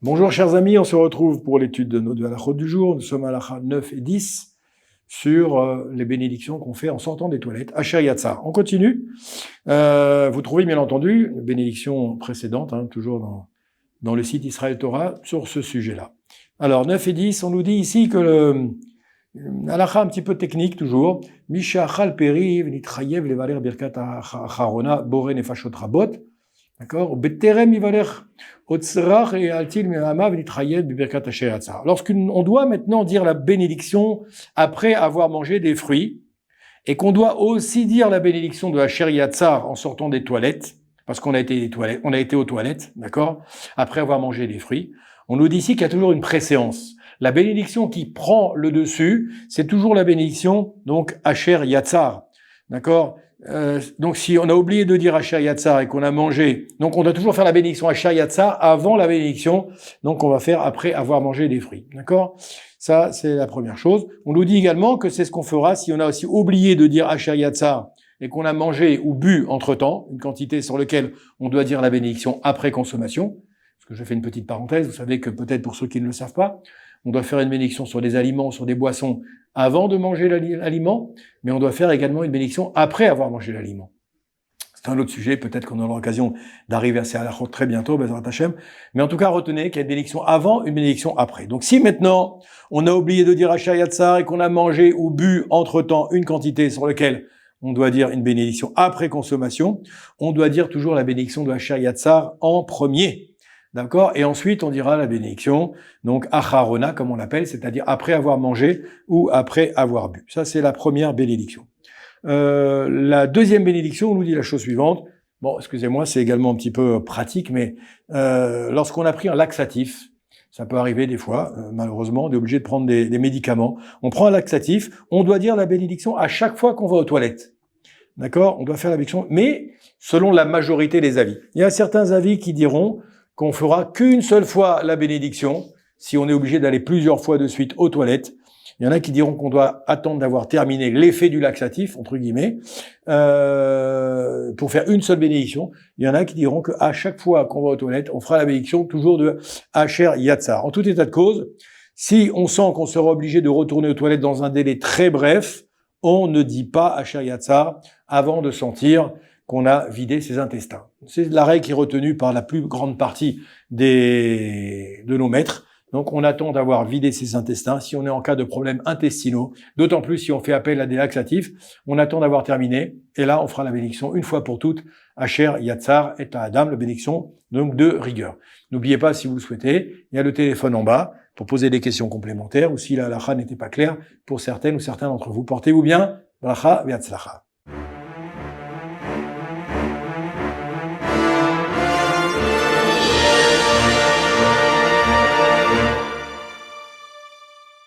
Bonjour chers amis, on se retrouve pour l'étude de nos deux halachot du jour. Nous sommes à halakha 9 et 10 sur les bénédictions qu'on fait en sortant des toilettes. Asher Yatzar. On continue. Vous trouvez bien entendu une bénédiction précédente, toujours dans le site Israël Torah, sur ce sujet-là. Alors 9 et 10, on nous dit ici que halakha un petit peu technique toujours. Misha chal periv nitrayev levaler birkat acharona bore nefashot rabot. D'accord? Lorsqu'on doit maintenant dire la bénédiction après avoir mangé des fruits, et qu'on doit aussi dire la bénédiction de Asher Yatzar en sortant des toilettes, parce qu'on a été aux toilettes, d'accord? Après avoir mangé des fruits, on nous dit ici qu'il y a toujours une préséance. La bénédiction qui prend le dessus, c'est toujours la bénédiction, donc Asher Yatzar, d'accord? Donc si on a oublié de dire Asher Yatzar et qu'on a mangé, donc on doit toujours faire la bénédiction Asher Yatzar avant la bénédiction, donc on va faire après avoir mangé des fruits, d'accord? Ça, c'est la première chose. On nous dit également que c'est ce qu'on fera si on a aussi oublié de dire Asher Yatzar et qu'on a mangé ou bu entre-temps, une quantité sur laquelle on doit dire la bénédiction après consommation. Parce que je fais une petite parenthèse, vous savez que peut-être pour ceux qui ne le savent pas, on doit faire une bénédiction sur des aliments, sur des boissons avant de manger l'aliment, mais on doit faire également une bénédiction après avoir mangé l'aliment. C'est un autre sujet, peut-être qu'on aura l'occasion d'arriver à ces halachot très bientôt, Bezrat Hashem. Mais en tout cas, retenez qu'il y a une bénédiction avant, une bénédiction après. Donc si maintenant, on a oublié de dire Asher Yatzar et qu'on a mangé ou bu entre-temps une quantité sur laquelle on doit dire une bénédiction après consommation, on doit dire toujours la bénédiction de Asher Yatzar en premier. D'accord? Et ensuite, on dira la bénédiction, donc acharona, comme on l'appelle, c'est-à-dire après avoir mangé ou après avoir bu. Ça, c'est la première bénédiction. La deuxième bénédiction, on nous dit la chose suivante. Bon, excusez-moi, c'est également un petit peu pratique, mais lorsqu'on a pris un laxatif, ça peut arriver des fois, malheureusement, on est obligé de prendre des médicaments. On prend un laxatif, on doit dire la bénédiction à chaque fois qu'on va aux toilettes. D'accord? On doit faire la bénédiction, mais selon la majorité des avis. Il y a certains avis qui diront qu'on fera qu'une seule fois la bénédiction, si on est obligé d'aller plusieurs fois de suite aux toilettes. Il y en a qui diront qu'on doit attendre d'avoir terminé l'effet du laxatif, entre guillemets, pour faire une seule bénédiction. Il y en a qui diront qu'à chaque fois qu'on va aux toilettes, on fera la bénédiction toujours de Asher Yatzar. En tout état de cause, si on sent qu'on sera obligé de retourner aux toilettes dans un délai très bref, on ne dit pas Asher Yatzar avant de sentir qu'on a vidé ses intestins. C'est la règle qui est retenue par la plus grande partie de nos maîtres. Donc, on attend d'avoir vidé ses intestins si on est en cas de problèmes intestinaux. D'autant plus si on fait appel à des laxatifs. On attend d'avoir terminé. Et là, on fera la bénédiction une fois pour toutes. Asher Yatzar et Adam, la bénédiction donc de rigueur. N'oubliez pas, si vous le souhaitez, il y a le téléphone en bas pour poser des questions complémentaires ou si la halakha n'était pas claire pour certaines ou certains d'entre vous. Portez-vous bien. Bracha v'yatzlacha.